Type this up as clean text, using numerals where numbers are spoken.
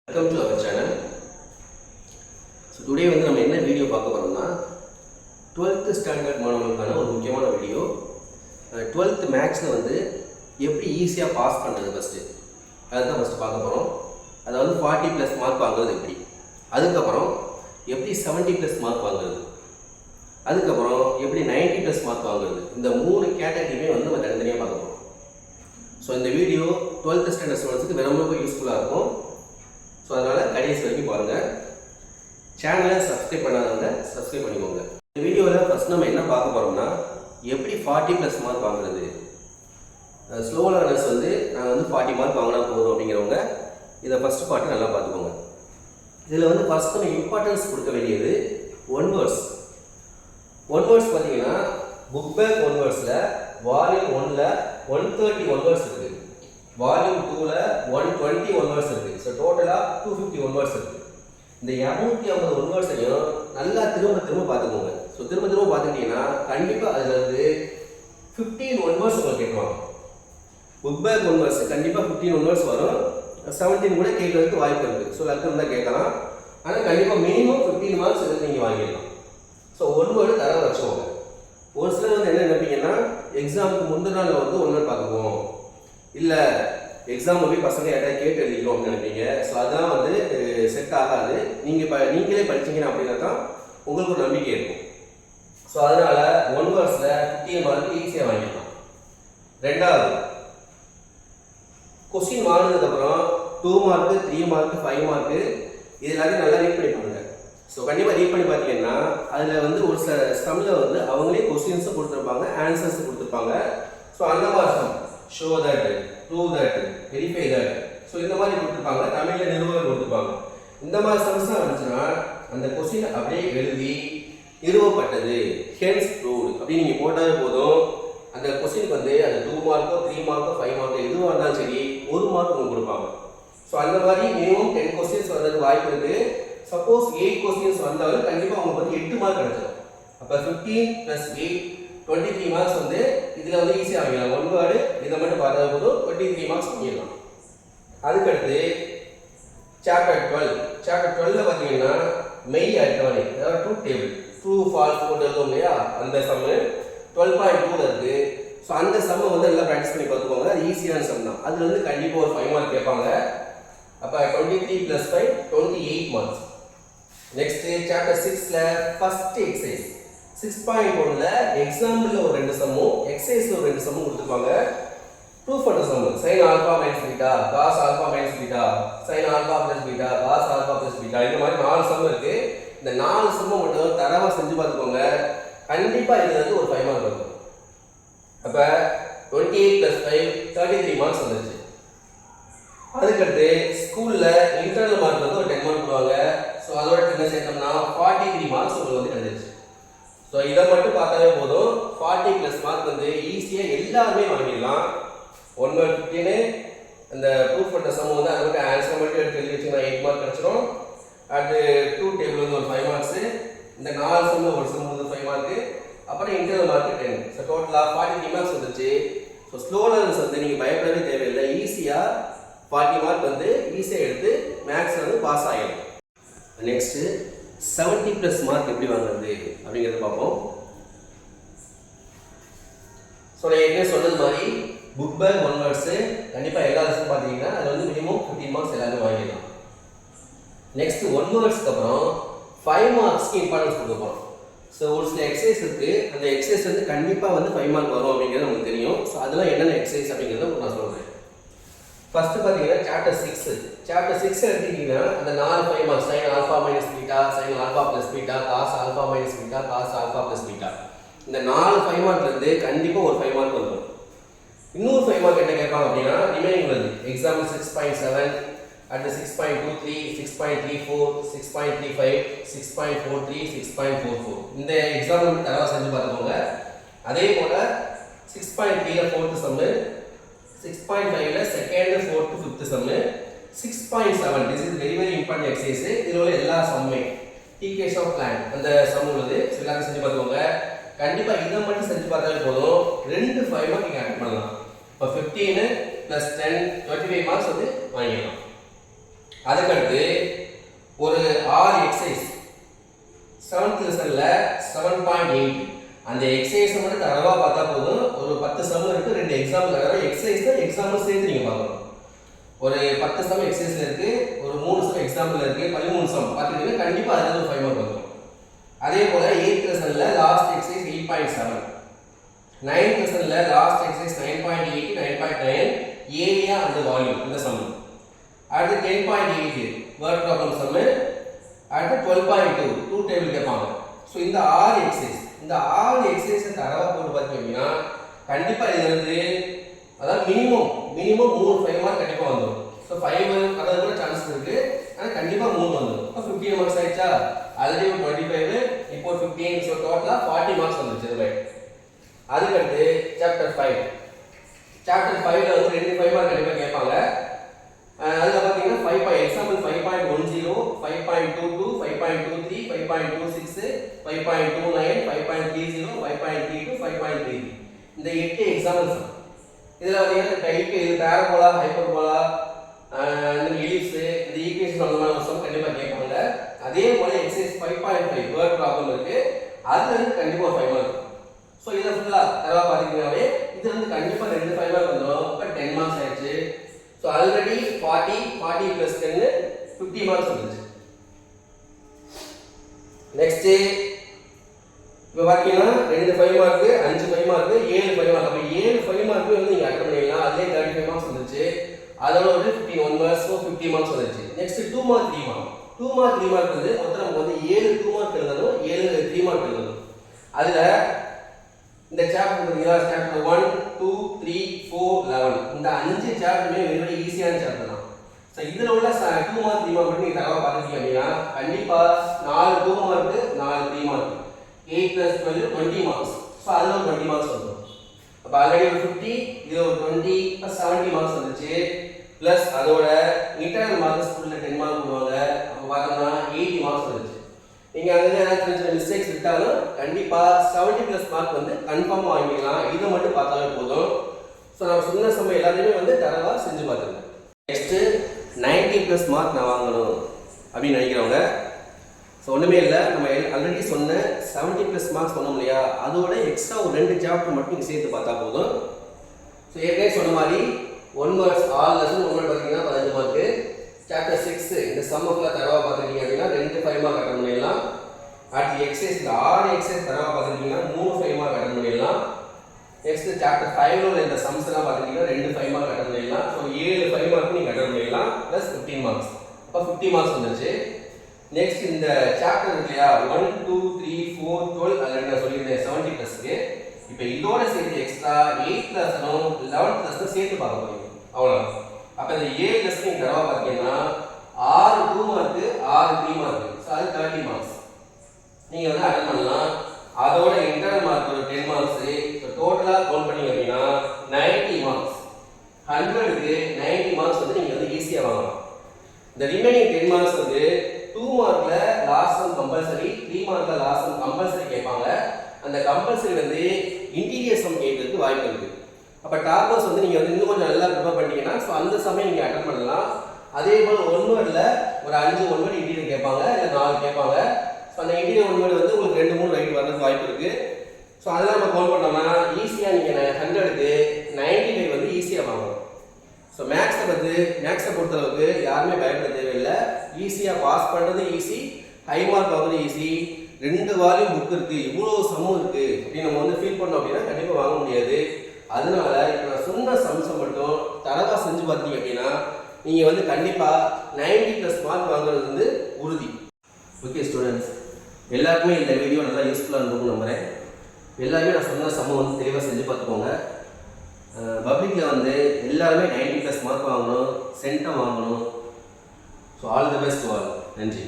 Welcome to our channel. So today வந்து நம்ம என்ன வீடியோ பார்க்க போறோம்னா 12th ஸ்டாண்டர்ட் மாணவர்களுக்கான ஒரு முக்கியமான வீடியோ. 12th மேக்ஸ்ல வந்து எப்படி ஈஸியா பாஸ் பண்றது ஃபர்ஸ்ட். அதுதான் ஃபர்ஸ்ட் பார்க்க போறோம். அதாவது 40+ மார்க் வாங்குறது எப்படி. அதுக்கு அப்புறம் எப்படி 70+ மார்க் வாங்குறது. அதுக்கு அப்புறம் எப்படி 90+ மார்க் வாங்குறது. இந்த மூணு கேட்டகரியுமே வந்து நம்ம தனித்தனியா பார்க்க போறோம். ஸோ இந்த வீடியோ 12th ஸ்டாண்டர்ட் ஸ்டூடெண்ட்ஸ்க்கு ரொம்ப யூஸ்ஃபுல்லாக இருக்கும். ஸோ அதனால் கடைசி வரைக்கும் பாருங்கள். சேனலை சப்ஸ்கிரைப் பண்ணாதவங்க சப்ஸ்கிரைப் பண்ணிக்கோங்க. இந்த வீடியோவில் ஃபஸ்ட் நம்ம என்ன பார்க்க போகிறோம்னா எப்படி 40+ மார்க் வாங்குறது. ஸ்லோ லேர்னர்ஸ் வந்து நாங்கள் வந்து 40 மார்க் வாங்கினா போதும் அப்படிங்கிறவங்க இதை ஃபஸ்ட் பார்ட்டு நல்லா பார்த்துக்கோங்க. இதில் வந்து ஃபஸ்ட் நம்ம இம்பார்ட்டன்ஸ் கொடுக்க வேண்டியது ஒன் வேர்ட்ஸ். ஒன் வேர்ட்ஸ் பார்த்தீங்கன்னா புக் பேக் ஒன் வேர்ட்ஸில் வால்யூம் 1ல் 130 ஒன் வேர்ட்ஸ் இருக்குது. வால்யூம் 2ல் 120 ஒன் வேர்ட்ஸ் இருக்குது. ஸோ டோட்டலாக 250 ஒன் வேர்ட்ஸ் இருக்குது. இந்த 250 ஒன் வேர்ட்ஸையும் நல்லா திரும்ப பார்த்துக்கோங்க. ஸோ திரும்ப பார்த்துக்கிட்டீங்கன்னா கண்டிப்பாக அதில் வந்து 15 ஒன் வேர்ட்ஸ் உங்களுக்கு கேட்குவாங்க. புக் பேக் ஒன் வேர்ட்ஸ் கண்டிப்பாக 15 ஒன் வேர்ட்ஸ் வரும். 17 கூட கேட்கறதுக்கு வாய்ப்பு இருக்குது. ஸோ லக்கு இருந்தால் கேட்கலாம். ஆனால் கண்டிப்பாக மினிமம் 15 மார்க்ஸ் எதுக்கு நீங்கள் வாங்கிடலாம். ஸோ ஒன் வேர்டு தர வச்சுக்கோங்க. ஒரு சிலர் வந்து என்ன நினைப்பீங்கன்னா எக்ஸாமுக்கு முந்தின நாள் வந்து ஒன் வேர்டு பார்த்துக்குவோம், இல்லை எக்ஸாம் போய் பசங்க யாராவது கேட்டு எழுதிக்கிறோம் அப்படின்னு நினைப்பீங்க. ஸோ அதெல்லாம் வந்து செட் ஆகாது. நீங்களே படிச்சீங்கன்னா அப்படின்னா தான் உங்களுக்கு ஒரு நம்பிக்கை இருக்கும். ஸோ அதனால ஒன் வேர்ட்ஸில் 15 மார்க் ஈஸியாக வாங்கிடலாம். ரெண்டாவது கொஸ்டின் வாங்கினதுக்கப்புறம் 2 மார்க்கு 3 மார்க்கு 5 மார்க்கு இது எல்லாத்தையும் நல்லா ரீட் பண்ணி பாருங்க. ஸோ கண்டிப்பாக ரீட் பண்ணி பார்த்தீங்கன்னா அதில் வந்து ஒரு சில சம்மில் வந்து அவங்களே கொஸ்டின்ஸும் கொடுத்துருப்பாங்க, ஆன்சர்ஸும் கொடுத்துருப்பாங்க. ஸோ அந்த மாதிரி some show that, prove that, verify that, so இந்த மாதிரி கொடுத்துருப்பாங்க. தமிழில் நிறுவனம் கொடுத்துருப்பாங்க. இந்த மாதிரி சம்ஸ்லாம் வந்துச்சுன்னா அந்த கொஸ்டின் அப்படியே எழுதி நிறுவப்பட்டது, ஹென்ஸ் ப்ரூவ்டு அப்படின்னு நீங்கள் போட்டாலே போதும். அந்த கொஸ்டினுக்கு வந்து அந்த 2 மார்க்கோ 3 மார்க்கோ 5 மார்க்கோ எதுவாக இருந்தாலும் சரி 1 மார்க் உங்களுக்கு கொடுப்பாங்க. ஸோ அந்த மாதிரி மினிமம் 10 கொஸ்டின்ஸ் வர்றதுக்கு வாய்ப்பு இருக்குது. சப்போஸ் 8 கொஸ்டின்ஸ் வந்தாலும் கண்டிப்பாக உங்களுக்கு வந்து 8 மார்க் கிடைச்சிடும். அப்போ 15 + 8 23 மார்க்ஸ் வந்து இதில் வந்து ஈஸியாக வாங்கிடலாம். ஒன் வேர்டு இதை மட்டும் பார்த்தா போதும் 23 மார்க்ஸ் வாங்கிடலாம். அதுக்கடுத்து சாப்டர் 12 பார்த்தீங்கன்னா மெய் அட்டவணை, அதாவது ட்ரூத் டேபிள், ட்ரூ ஃபால்ஸ் போட்டு எழுதும் இல்லையா, அந்த சம்மு 12.2 இருக்குது. ஸோ அந்த சம்மை வந்து எல்லாம் ப்ராக்டிஸ் பண்ணி பார்த்துக்கோங்க. அது ஈஸியான சம் தான். அதில் வந்து கண்டிப்பாக ஒரு 5 மார்க் கேட்பாங்க. அப்போ 23 + 5 28 மார்க்ஸ். நெக்ஸ்ட் சாப்டர் 6ல ஃபர்ஸ்ட் எக்ஸசைஸ் 6.1ல எக்ஸாம்பிள்ல ஒரு 2 சம்மும் எக்ஸசைஸ்ல ஒரு 2 சம்மும் கொடுத்துருப்பாங்க. ப்ரூஃப் பண்ண some sin α - β, cos α - β, sin α + β, cos α + β, இந்த மாதிரி 4 சம் இருக்கு. இந்த 4 சம்மை மட்டும் தரவா செஞ்சு பார்த்துக்கோங்க. கண்டிப்பா இதுல இருந்து ஒரு 5 மார்க் வரும். அப்ப 28 + 5 33 மார்க்ஸ் வந்துருச்சு. அதுக்கடுத்து ஸ்கூல்ல இன்டர்னல் மார்க் வந்து ஒரு 10 மார்க் போடுவாங்க. ஸோ அதோட என்ன சேர்த்தோம்னா 43 மார்க்ஸ் உங்களுக்கு வந்து கிடைச்சிருச்சு. ஸோ இதை மட்டும் பார்த்தாலே போதும். 40+ மார்க் வந்து ஈஸியாக எல்லாருமே வாங்கிடலாம். 1 வேர்ட் 15, அந்த ப்ரூஃப் பண்ண சம் வந்து அதை மட்டும் ஆன்சர் மட்டும் எடுத்து எழுதி வச்சுன்னா 8 மார்க் கிடைச்சிடும். அது ட்ரூத் டேபிள் வந்து ஒரு 5 மார்க்ஸ், இந்த 4 சம்மில் ஒரு சம் வந்து 5 மார்க்கு, அப்புறம் இன்டர்னல் மார்க் 10. ஸோ டோட்டலாக 43 மார்க்ஸ் வந்துச்சு. ஸோ ஸ்லோ லேர்னர்ஸ் வந்து நீங்கள் பயப்படவே தேவையில்லை. ஈஸியாக 40 மார்க் வந்து ஈஸியாக எடுத்து மேக்ஸ் வந்து பாஸ் ஆகிடும். நெக்ஸ்ட்டு 70+ மார்க் எப்படி வாங்குறது அப்படிங்கிறத பார்ப்போம். ஸோ நான் ஏற்கனவே சொன்னது மாதிரி புக் பேக் ஒன் வேர்ட்ஸு கண்டிப்பாக எல்லா லெசனும் பார்த்தீங்கன்னா அது வந்து மினிமம் 15 மார்க்ஸ் எல்லாருமே வாங்கிடலாம். நெக்ஸ்ட் ஒன் வேர்ட்ஸ்க்கு அப்புறம் 5 மார்க்ஸ்க்கு இம்பார்ட்டன்ஸ் கொடுப்போம். ஸோ ஒரு சில எக்ஸசைஸ் இருக்குது. அந்த எக்ஸசைஸ் வந்து கண்டிப்பாக வந்து 5 மார்க் வரும் அப்படிங்கிறது நமக்கு தெரியும். ஸோ அதெல்லாம் என்னென்ன எக்ஸசைஸ் அப்படிங்கிறத நான் சொல்கிறேன். ஃபர்ஸ்ட் பார்த்தீங்கன்னா சாப்டர் 6 எடுத்துக்கிட்டீங்கன்னா அந்த 4 5 marks sin α - β, sin α + β, cos α - β, cos α + β, இந்த 4 5 மார்க்லேருந்து கண்டிப்பாக ஒரு 5 மார்க் வந்துடும். இன்னொரு 5 மார்க் என்ன கேட்பாங்க அப்படின்னா ரிமைனிங் வருது. எக்ஸாம்பிள் 6.7, அடுத்து 6.23, 6.34, 6.35, 6.43, 6.44. இந்த எக்ஸாம்பிள் தரவா செஞ்சு பார்த்துக்கோங்க. அதே போல் 6.3ல 4th Jammu, 6.5ல 2nd, 4th, 5th Jammu, 6.7 this is very important exercise. இதில் உள்ள எல்லா சம்மே டிகேஷன் ஆஃப் பிளான் அந்த சம் உள்ளது. எல்லாரும் செஞ்சு பார்த்துக்கோங்க. கண்டிப்பாக இதை மட்டும் செஞ்சு பார்த்தாலே போதும். 2 5 மார்க் நீங்கள் ஆட் பண்ணலாம். இப்போ 15 + 10 25 மார்க்ஸ் வந்து வாங்கிடலாம். அதுக்கடுத்து ஒரு 6 எக்ஸசைஸ் 7th லெசன்ல 7.8 அந்த எக்ஸசைஸ் மட்டும் தரவா பார்த்தா போதும். ஒரு 10 சம் இருக்கு, 2 எக்ஸாம்பிள். அதாவது எக்ஸசைஸ் தான் எக்ஸாம்பிள் சேர்த்து நீங்க பார்க்கணும். ஒரு 10 சம் எக்ஸசைஸ்ல இருக்கு, ஒரு 3 சம் எக்ஸாம்பிள் இருக்கு, 13 சம் பார்த்துட்டீங்கன்னா கண்டிப்பா அதுல ஒரு 5 மார்க் வந்துடும். அதே போல 8th லெசன்ல லாஸ்ட் எக்ஸசைஸ் 8.7, 9th லெசன்ல last exercise 9.8 9.9 area and volume இந்த சம். அடுத்து 10.8 வேர்ட் ப்ராப்ளம் சம். அடுத்து 12.2 டூ டேபிள் கேட்பாங்க. ஸோ இந்த 6 எக்ஸசைஸ், இந்த 6 எக்ஸசைஸை தரவா போட்டு பார்த்தீங்கன்னா கண்டிப்பா இது வந்து அதாவது மினிமம் 3 5 மார்க் கண்டிப்பா வந்துடும். ஸோ 5 அதாவது கூட சான்ஸ் இருக்கு, ஆனால் கண்டிப்பா 3 வந்துடும். இப்போ 15 மார்க்ஸ் ஆயிடுச்சா, ஆல்ரெடி 25 இப்போ 15, ஸோ டோட்டலா 40 மார்க்ஸ் வந்துருச்சு இது மாதிரி. அதுக்கடுத்து சாப்டர் 5 5ல வந்து 2 5 மார்க் கண்டிப்பா கேட்பாங்க. அதுல பாத்தீங்கன்னா 5 எக்ஸாம்பிள் 5.10 5.22 5.23 5.26 5.29 5.30 5.32 5.33 இந்த 8 எக்ஸாம்பிள்ஸ். இதுல பாத்தீங்கன்னா டைப் இது பாரபோலா ஹைப்பர்போலா இந்த எலிப்ஸ் இந்த ஈக்குவேஷன் அந்த மாதிரி சம் கண்டிப்பா கேட்பாங்க. அதே போல எக்ஸசைஸ் 5.5 வேர்ட் ப்ராப்ளம் இருக்கு, அதுல இருந்து கண்டிப்பா 5 மார்க். ஸோ இதை ஃபுல்லா தரவா பார்த்தீங்கன்னாவே இது வந்து கண்டிப்பா 2 5 மார்க் வந்துடும். இப்போ 10 மார்க்ஸ் ஆயிடுச்சு. ஸோ ஆல்ரெடி 40 + 10 50 மார்க்ஸ் வந்துச்சு. நெக்ஸ்ட் இப்போ பார்த்தீங்கன்னா 2 5 மார்க் 5 5 மார்க் 7 5 மார்க். அப்போ 7 5 மார்க் வந்து நீங்க அட்டெண்ட் பண்ணிடலாம். அதுலேயே 35 மார்க்ஸ் வந்துச்சு. அதோட ஒரு 51 மார்க்ஸ் 50 மார்க்ஸ் வந்துச்சு. Next 2 mark 3 mark 2 mark 3 mark வந்து மொத்தம் நமக்கு வந்து 7 2 மார்க் எழுதணும், 7 3 மார்க் எழுதணும். அதுல இந்த சாப்டர் இருக்குங்களா, சாப்டர் 1 2 3 4 11 இந்த 5 சாப்டருமே வெரி ஈஸியான சாப்டர் தான். ஸோ இதுல உள்ள 2 மார்க் 3 மார்க் மட்டும் நீங்க தரவா பார்த்துட்டீங்க அப்படின்னா கண்டிப்பா 4 2 மார்க் 4 3 மார்க் 8 + 12 20 மார்க்ஸ். ஸோ அதுல ஒரு 20 மார்க்ஸ் வந்துடும். அப்போ ஆல்ரெடி ஒரு 50, இது ஒரு 20 + 70 மார்க்ஸ் வந்துச்சு. பிளஸ் அதோட இன்டர்னல் மார்க்ஸ் ஸ்கூல்ல 10 மார்க் போடுவாங்க. அப்போ பார்த்தோம்னா 80 மார்க்ஸ் வந்துச்சு. நீங்க அதுல ஏதாவது மிஸ்டேக்ஸ் விட்டாலும் கண்டிப்பா 70+ மார்க் வந்து கன்ஃபார்மா வாங்கிக்கலாம். இதை மட்டும் பார்த்தாலே போதும். ஸோ நான் சொன்ன சமயம் எல்லாத்தையுமே வந்து தரவா செஞ்சு பார்த்துருங்க. நெக்ஸ்ட் 90+ மார்க் நான் வாங்கணும் அப்படின்னு நினைக்கிறவங்க ஸோ ஒன்றுமே இல்லை, நம்ம ஆல்ரெடி சொன்ன 70+ மார்க்ஸ் சொன்னோம் இல்லையா, அதோட எக்ஸ்ட்ரா ஒரு 2 சாப்டர் மட்டும் நீங்கள் சேர்த்து பார்த்தா போதும். ஸோ ஏற்கனவே சொன்ன மாதிரி 1 மார்க்ஸ் ஆல் லெசன் 1 பார்த்தீங்கன்னா 15 மார்க்கு. சாப்டர் 6 இந்த சம் ஆஃப்ல தரவா பார்த்துட்டீங்க அப்படின்னா 2 5 மார்க் அட்டன் பண்ணிடலாம். அடுத்து எக்ஸசைஸ் இந்த 6 எக்ஸசைஸ் தரவா பார்த்துட்டீங்கன்னா 3 5 மார்க் அட்டன் பண்ணிடலாம். நெக்ஸ்ட் சாப்டர் 5ல உள்ள இந்த சம்ஸ் எல்லாம் பார்த்துட்டீங்கன்னா 2 5 மார்க் அட்டன் பண்ணிடலாம். ஸோ 7 5 மார்க் நீங்கள் அட்டன் பண்ணிடலாம் ப்ளஸ் 15 மார்க்ஸ். அப்போ 50 மார்க்ஸ் வந்துச்சு. நெக்ஸ்ட் இந்த சாப்டர் இருக்கு இல்லையா 1 2 3 4 12 அதில் நான் சொல்லியிருந்தேன் 70+க்கு. இப்போ இதோட சேர்த்து எக்ஸ்ட்ரா 8 லெசனும் 11 லெசனும் சேர்த்து பார்க்க போறீங்க. அவ்வளோதான். அப்போ இந்த 7 லெசன் நீங்கள் தரவா பார்த்தீங்கன்னா 6 2 மார்க் 6 3 மார்க். ஸோ அது 30 மார்க்ஸ் நீங்கள் வந்து அட்டன் பண்ணலாம். அதோட இன்டர்னல் மார்க் ஒரு 10 மார்க்ஸ். ஸோ டோட்டலாக கவுண்ட் பண்ணீங்க அப்படின்னா 90 மார்க்ஸ். 100க்கு 90 மார்க்ஸ் வந்து நீங்கள் வந்து ஈஸியாக வாங்கலாம். இந்த ரிமைனிங் 10 மார்க்ஸ் வந்து 2 மார்க்ல லாஸ்ட் சம் கம்பல்சரி, 3 மார்க்ல லாஸ்ட் சம் கம்பல்சரி கேட்பாங்க. அந்த கம்பல்சரி வந்து இன்டீரியர் சம் கேட்கறதுக்கு வாய்ப்பு இருக்கு. அப்போ டாப்பர்ஸ் வந்து நீங்கள் வந்து இன்னும் கொஞ்சம் நல்லா ப்ரிப்பேர் பண்ணிட்டீங்கன்னா ஸோ அந்த சமயம் நீங்கள் அட்டன் பண்ணலாம். அதே போல் 1 வேர்டில் ஒரு 5 1 வேர்டு இன்டீரியர் கேட்பாங்க, இல்லை 4 கேட்பாங்க. ஸோ அந்த இன்டீரியர் 1 வேர்டு வந்து உங்களுக்கு 2 3 ரைட் வரதுக்கு வாய்ப்பு இருக்கு. ஸோ அதெல்லாம் நம்ம கவுண்ட் பண்ணோம்னா ஈஸியாக நீங்கள் 100க்கு 95 வந்து ஈஸியாக வாங்கலாம். ஸோ மேக்ஸை பொறுத்தளவுக்கு யாருமே பயப்பட தேவையில்லை. ஈஸியாக பாஸ் பண்ணுறது ஈஸி, ஹை மார்க் வாங்குறது ஈஸி. 2 வால்யூம் புக் இருக்கு, இவ்வளோ சம்மும் இருக்கு அப்படின்னு நம்ம வந்து ஃபீல் பண்ணோம் அப்படின்னா கண்டிப்பாக வாங்க முடியாது. அதனால இப்போ நான் சொன்ன சம்ஸை மட்டும் தரவா செஞ்சு பார்த்தீங்க அப்படின்னா நீங்கள் வந்து கண்டிப்பாக 90+ மார்க் வாங்குறது வந்து உறுதி. ஓகே ஸ்டூடெண்ட்ஸ், எல்லாருக்குமே இந்த வீடியோ நல்லா யூஸ்ஃபுல்லாக இருந்திருக்கும் நம்புகிறேன். எல்லாருமே நான் சொன்ன சம்ம வந்து தெளிவாக செஞ்சு பார்த்துக்கோங்க. பப்ளிக்கில் வந்து எல்லாருமே 90+ மார்க் வாங்கணும், சென்டம் வாங்கணும். So all the best to all. நன்றி.